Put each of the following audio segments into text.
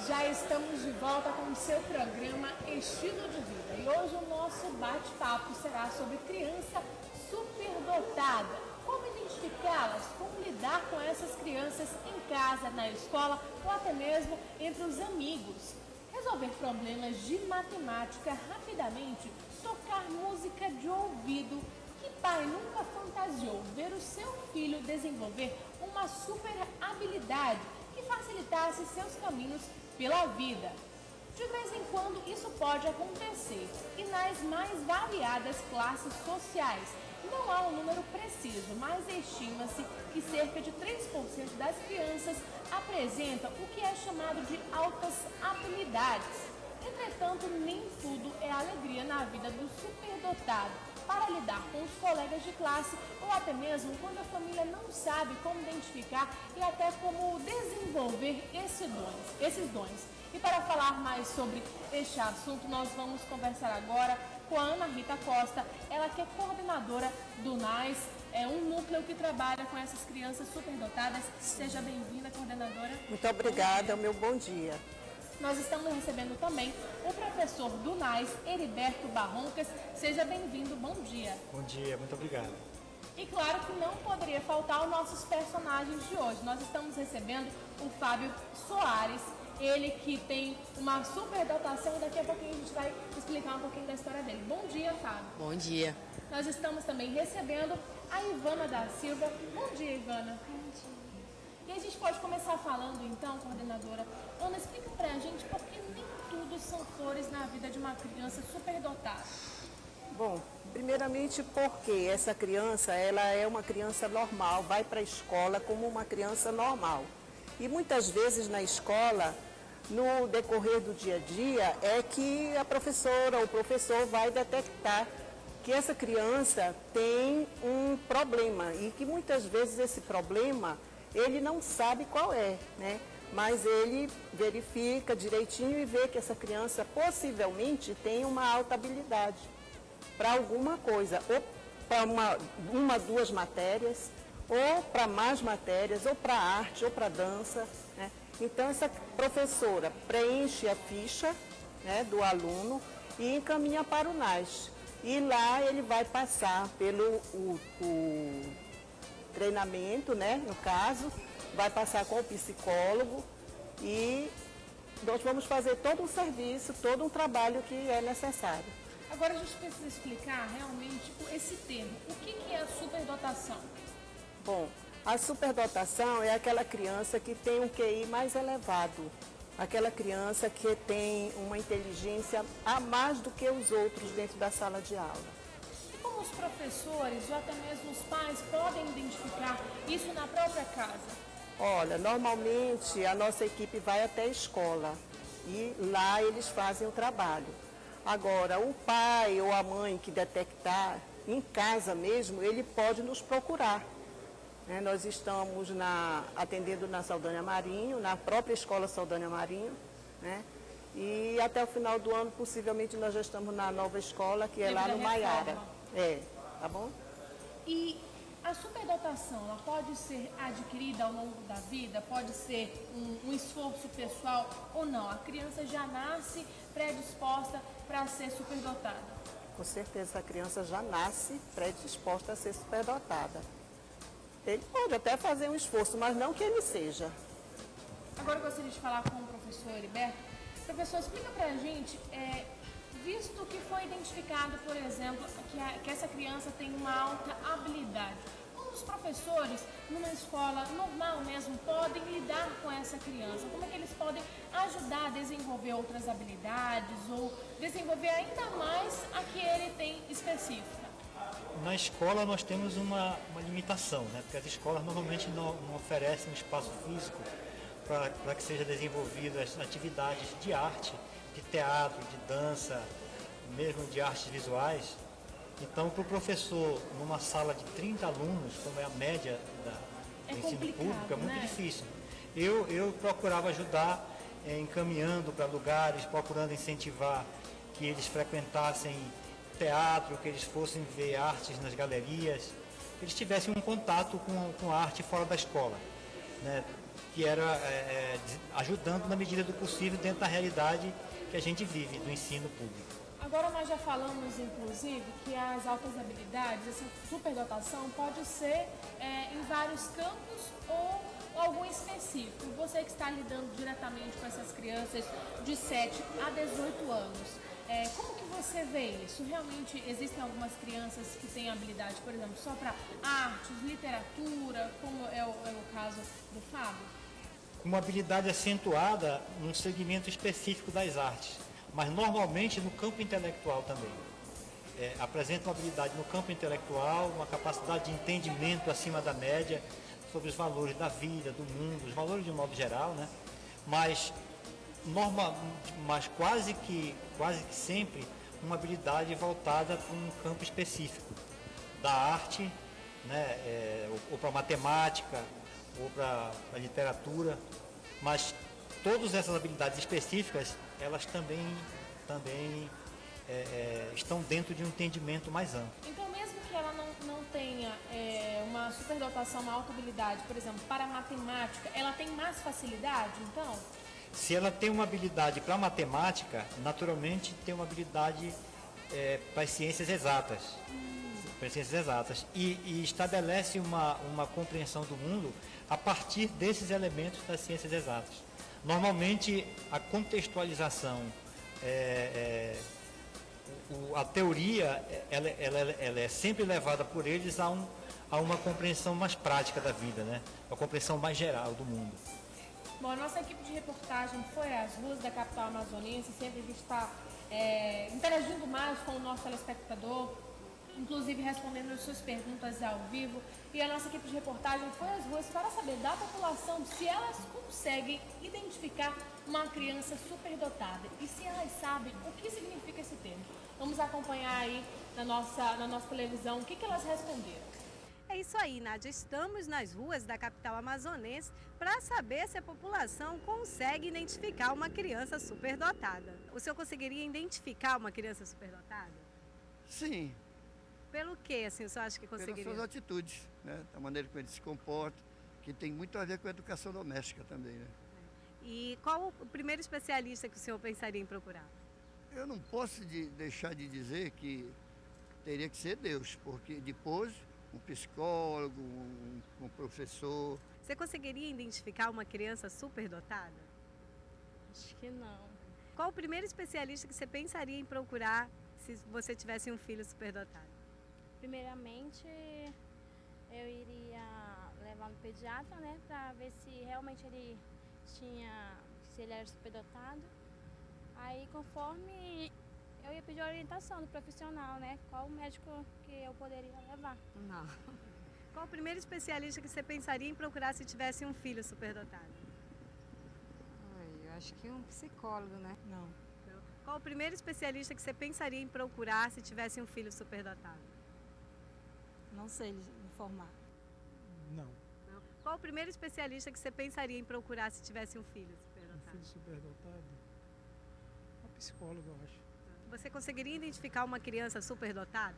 Já estamos de volta com o seu programa Estilo de Vida e hoje o nosso bate-papo será sobre criança superdotada. Como identificá-las, como lidar com essas crianças em casa, na escola ou até mesmo entre os amigos. Resolver problemas de matemática rapidamente, tocar música de ouvido. Que pai nunca fantasiou ver o seu filho desenvolver uma super habilidade que facilitasse seus caminhos pela vida? De vez em quando isso pode acontecer e nas mais variadas classes sociais. Não há um número preciso, mas estima-se que cerca de 3% das crianças apresentam o que é chamado de altas habilidades. Entretanto, nem tudo é alegria na vida do superdotado. Para lidar com os colegas de classe ou até mesmo quando a família não sabe como identificar e até como desenvolver esses dons. E para falar mais sobre este assunto, nós vamos conversar agora com a Ana Rita Costa, ela que é coordenadora do NAS, é um núcleo que trabalha com essas crianças superdotadas. Seja bem-vinda, coordenadora. Muito obrigada, meu bom dia. Nós estamos recebendo também o professor do NAS, Heriberto Barroncas. Seja bem-vindo, bom dia. Bom dia, muito obrigado. E claro que não poderia faltar os nossos personagens de hoje. Nós estamos recebendo o Fábio Soares, ele que tem uma superdotação. Daqui a pouquinho a gente vai explicar um pouquinho da história dele. Bom dia, Fábio. Bom dia. Nós estamos também recebendo a Ivana da Silva. Bom dia, Ivana. Bom dia. E a gente pode começar falando então, coordenadora. Ana, explica pra gente por que nem tudo são flores na vida de uma criança superdotada. Bom, primeiramente porque essa criança, ela é uma criança normal, vai para a escola como uma criança normal. E muitas vezes na escola, no decorrer do dia a dia, é que a professora ou o professor vai detectar que essa criança tem um problema e que muitas vezes esse problema ele não sabe qual é, né? Mas ele verifica direitinho e vê que essa criança possivelmente tem uma alta habilidade para alguma coisa, ou para uma, duas matérias, ou para mais matérias, ou para arte, ou para dança, né? Então essa professora preenche a ficha, né, do aluno e encaminha para o NAS. E lá ele vai passar pelo o treinamento, né, no caso, vai passar com o psicólogo e nós vamos fazer todo um serviço, todo um trabalho que é necessário. Agora a gente precisa explicar realmente esse termo. O que é a superdotação? Bom, a superdotação é aquela criança que tem um QI mais elevado, aquela criança que tem uma inteligência a mais do que os outros dentro da sala de aula. Como os professores ou até mesmo os pais podem identificar isso na própria casa? Olha, normalmente a nossa equipe vai até a escola e lá eles fazem o trabalho. Agora, o pai ou a mãe que detectar em casa mesmo, ele pode nos procurar. Né? Nós estamos atendendo na Saldanha Marinho, na própria escola Saldanha Marinho, né? E até o final do ano, possivelmente, nós já estamos na nova escola, que é lá no Maiara. Tá bom? E a superdotação, ela pode ser adquirida ao longo da vida? Pode ser um esforço pessoal ou não? A criança já nasce predisposta para ser superdotada? Com certeza, a criança já nasce predisposta a ser superdotada. Ele pode até fazer um esforço, mas não que ele seja. Agora eu gostaria de falar com o professor Heriberto. Professor, explica pra gente, visto que foi identificado, por exemplo, que essa criança tem uma alta habilidade, como os professores, numa escola normal mesmo, podem lidar com essa criança? Como é que eles podem ajudar a desenvolver outras habilidades ou desenvolver ainda mais a que ele tem específica? Na escola nós temos uma limitação, né? Porque as escolas normalmente não oferecem um espaço físico para que seja desenvolvidas as atividades de arte, de teatro, de dança, mesmo de artes visuais. Então, para o professor, numa sala de 30 alunos, como é a média do ensino público, é muito difícil. Eu procurava ajudar encaminhando para lugares, procurando incentivar que eles frequentassem teatro, que eles fossem ver artes nas galerias, que eles tivessem um contato com a arte fora da escola, né? Que era ajudando na medida do possível dentro da realidade que a gente vive do ensino público. Agora nós já falamos, inclusive, que as altas habilidades, essa superdotação pode ser em vários campos ou algum específico. Você que está lidando diretamente com essas crianças de 7 a 18 anos, como que você vê isso? Realmente existem algumas crianças que têm habilidade, por exemplo, só para artes, literatura, como é o caso do Fábio? Uma habilidade acentuada num segmento específico das artes, mas normalmente no campo intelectual também. Apresenta uma habilidade no campo intelectual, uma capacidade de entendimento acima da média sobre os valores da vida, do mundo, os valores de um modo geral, né? Mas quase que sempre uma habilidade voltada para um campo específico da arte, né? Ou para matemática, ou para a literatura, mas todas essas habilidades específicas, elas também estão dentro de um entendimento mais amplo. Então, mesmo que ela não tenha uma superdotação, uma alta habilidade, por exemplo, para matemática, ela tem mais facilidade, então? Se ela tem uma habilidade para matemática, naturalmente tem uma habilidade para as ciências exatas. Para as ciências exatas. E estabelece uma compreensão do mundo a partir desses elementos das ciências exatas. Normalmente, a contextualização, a teoria, ela é sempre levada por eles a uma compreensão mais prática da vida, né? Uma compreensão mais geral do mundo. Bom, a nossa equipe de reportagem foi às ruas da capital amazonense, sempre a gente está interagindo mais com o nosso telespectador, inclusive respondendo as suas perguntas ao vivo. E a nossa equipe de reportagem foi às ruas para saber da população se elas conseguem identificar uma criança superdotada e se elas sabem o que significa esse termo. Vamos acompanhar aí na nossa televisão o que elas responderam. É isso aí, Nádia. Estamos nas ruas da capital amazonense para saber se a população consegue identificar uma criança superdotada. O senhor conseguiria identificar uma criança superdotada? Sim. Pelo que, assim, o senhor acha que conseguiria? Pelas suas atitudes, né? Da maneira como ele se comporta, que tem muito a ver com a educação doméstica também, né? E qual o primeiro especialista que o senhor pensaria em procurar? Eu não posso deixar de dizer que teria que ser Deus, porque depois um psicólogo, um professor. Você conseguiria identificar uma criança superdotada? Acho que não. Qual o primeiro especialista que você pensaria em procurar se você tivesse um filho superdotado? Primeiramente, eu iria levar no pediatra, né, para ver se realmente se ele era superdotado. Aí, conforme eu ia pedir orientação do profissional, né, qual o médico que eu poderia levar. Não. Qual o primeiro especialista que você pensaria em procurar se tivesse um filho superdotado? Eu acho que um psicólogo, né? Não. Qual o primeiro especialista que você pensaria em procurar se tivesse um filho superdotado? Não sei informar. Não. Qual o primeiro especialista que você pensaria em procurar se tivesse um filho superdotado? Um filho superdotado? Uma psicóloga, eu acho. Você conseguiria identificar uma criança superdotada?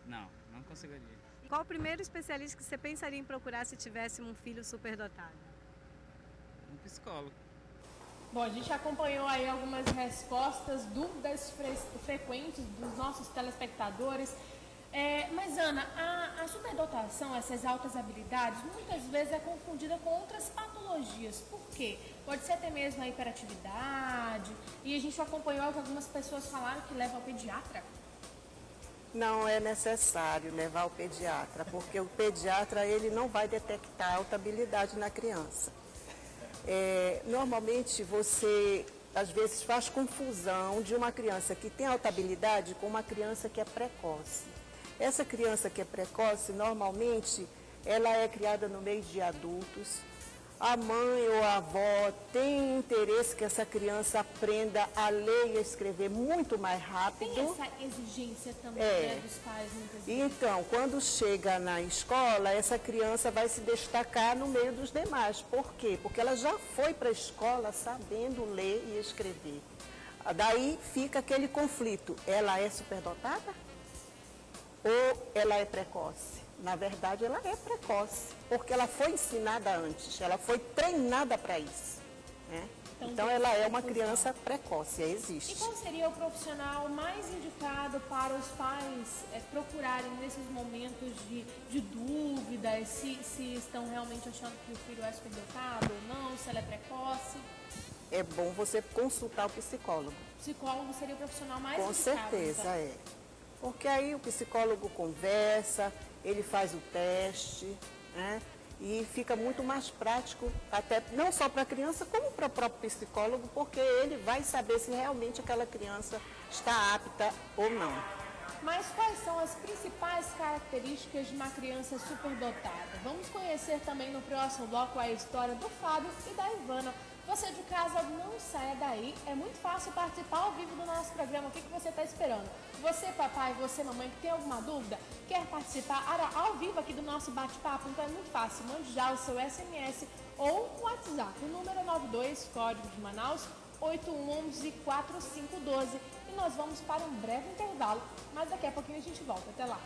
Não, não conseguiria. Qual o primeiro especialista que você pensaria em procurar se tivesse um filho superdotado? Um psicólogo. Bom, a gente acompanhou aí algumas respostas, dúvidas frequentes dos nossos telespectadores. Mas, Ana, a superdotação, essas altas habilidades, muitas vezes é confundida com outras patologias. Por quê? Pode ser até mesmo a hiperatividade. E a gente acompanhou que algumas pessoas falaram que leva ao pediatra. Não é necessário levar ao pediatra, porque o pediatra ele não vai detectar alta habilidade na criança. Normalmente você, às vezes, faz confusão de uma criança que tem alta habilidade com uma criança que é precoce. Essa criança que é precoce, normalmente, ela é criada no meio de adultos. A mãe ou a avó tem interesse que essa criança aprenda a ler e a escrever muito mais rápido. Tem essa exigência também, né, dos pais, muitas vezes. Então, quando chega na escola, essa criança vai se destacar no meio dos demais. Por quê? Porque ela já foi para a escola sabendo ler e escrever. Daí fica aquele conflito. Ela é superdotada? ou ela é precoce? Na verdade, ela é precoce, porque ela foi ensinada antes, ela foi treinada para isso, né? Então, ela é uma criança precoce, E existe. qual seria o profissional mais indicado para os pais procurarem nesses momentos de dúvidas, se estão realmente achando que o filho é superdotado ou não, se ela é precoce? É bom você consultar o psicólogo. O psicólogo seria o profissional mais Com indicado. certeza, então. é. Porque aí o psicólogo conversa, ele faz o teste, né? E fica muito mais prático, até não só para a criança, como para o próprio psicólogo, porque ele vai saber se realmente aquela criança está apta ou não. Mas quais são as principais características de uma criança superdotada? Vamos conhecer também no próximo bloco a história do Fábio e da Ivana. Você de casa, não saia daí, é muito fácil participar ao vivo do nosso programa. O que você está esperando? Você, papai, você, mamãe, que tem alguma dúvida, quer participar ao vivo aqui do nosso bate-papo? Então é muito fácil, mande já o seu SMS ou o WhatsApp. O número é 92, código de Manaus, 8111-4512. E nós vamos para um breve intervalo, mas daqui a pouquinho a gente volta. Até lá!